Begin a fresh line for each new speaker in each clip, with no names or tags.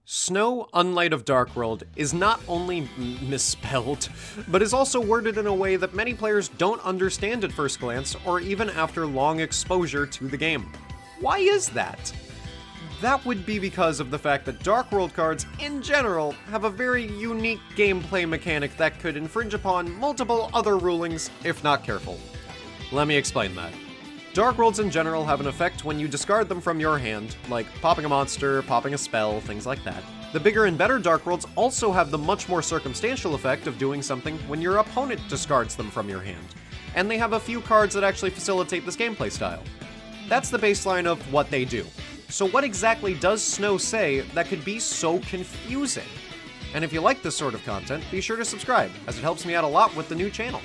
Snow, Unlight of Darkworld is not only misspelled, but is also worded in a way that many players don't understand at first glance or even after long exposure to the game. Why is that? That would be because of the fact that Darkworld cards, in general, have a very unique gameplay mechanic that could infringe upon multiple other rulings if not careful. Let me explain that. Darkworlds in general have an effect when you discard them from your hand, like popping a monster, popping a spell, things like that. The bigger and better Darkworlds also have the much more circumstantial effect of doing something when your opponent discards them from your hand, and they have a few cards that actually facilitate this gameplay style. That's the baseline of what they do. So what exactly does Snoww say that could be so confusing? And if you like this sort of content, be sure to subscribe, as it helps me out a lot with the new channel.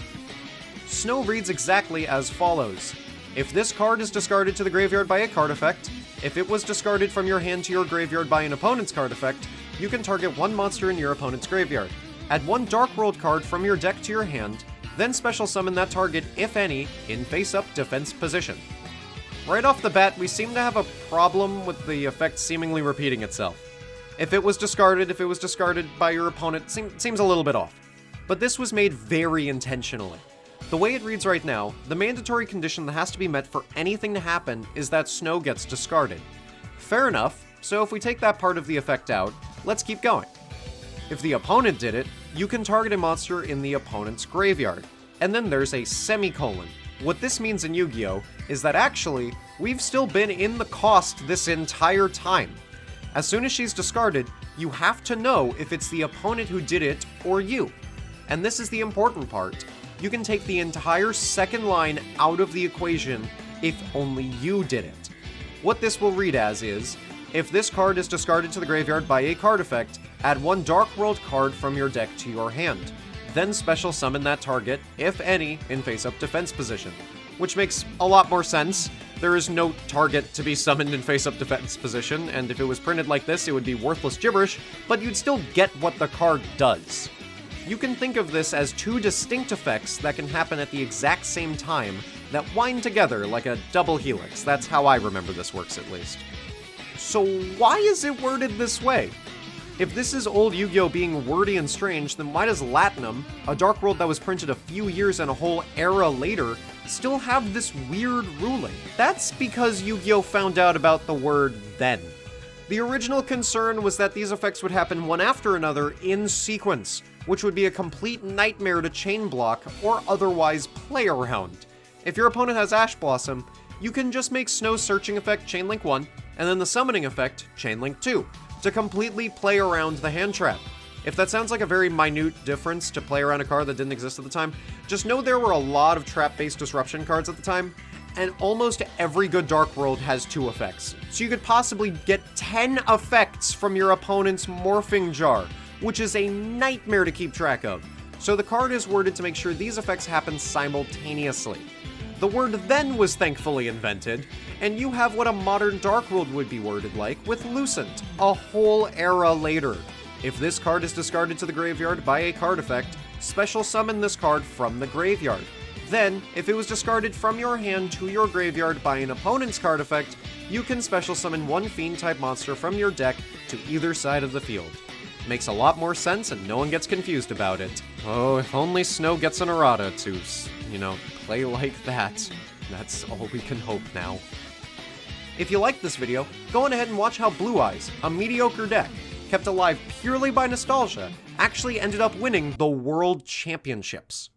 Snoww reads exactly as follows. If this card is discarded to the graveyard by a card effect, if it was discarded from your hand to your graveyard by an opponent's card effect, you can target one monster in your opponent's graveyard. Add one Darkworld card from your deck to your hand, then special summon that target, if any, in face-up defense position. Right off the bat, we seem to have a problem with the effect seemingly repeating itself. If it was discarded by your opponent, seems a little bit off. But this was made very intentionally. The way it reads right now, the mandatory condition that has to be met for anything to happen is that Snoww gets discarded. Fair enough, so if we take that part of the effect out, let's keep going. If the opponent did it, you can target a monster in the opponent's graveyard. And then there's a semicolon. What this means in Yu-Gi-Oh! Is that actually, we've still been in the cost this entire time. As soon as she's discarded, you have to know if it's the opponent who did it or you. And this is the important part. You can take the entire second line out of the equation if only you did it. What this will read as is, if this card is discarded to the graveyard by a card effect, add one Darkworld card from your deck to your hand. Then special summon that target, if any, in face-up defense position. Which makes a lot more sense. There is no target to be summoned in face-up defense position, and if it was printed like this, it would be worthless gibberish, but you'd still get what the card does. You can think of this as two distinct effects that can happen at the exact same time that wind together like a double helix. That's how I remember this works, at least. So why is it worded this way? If this is old Yu-Gi-Oh! Being wordy and strange, then why does Latinum, a Darkworld that was printed a few years and a whole era later, still have this weird ruling? That's because Yu-Gi-Oh! Found out about the word then. The original concern was that these effects would happen one after another in sequence, which would be a complete nightmare to chain block or otherwise play around. If your opponent has Ash Blossom, you can just make Snow's searching effect Chainlink 1, and then the summoning effect Chainlink 2, to completely play around the hand trap. If that sounds like a very minute difference to play around a card that didn't exist at the time, just know there were a lot of trap-based disruption cards at the time, and almost every good Darkworld has 2 effects. So you could possibly get 10 effects from your opponent's Morphing Jar, which is a nightmare to keep track of. So the card is worded to make sure these effects happen simultaneously. The word then was thankfully invented, and you have what a modern Darkworld would be worded like with Lucent, a whole era later. If this card is discarded to the graveyard by a card effect, special summon this card from the graveyard. Then, if it was discarded from your hand to your graveyard by an opponent's card effect, you can special summon one Fiend-type monster from your deck to either side of the field. Makes a lot more sense and no one gets confused about it. Oh, if only Snoww gets an errata to, play like that. That's all we can hope now. If you liked this video, go on ahead and watch how Blue Eyes, a mediocre deck, kept alive purely by nostalgia, actually ended up winning the World Championships.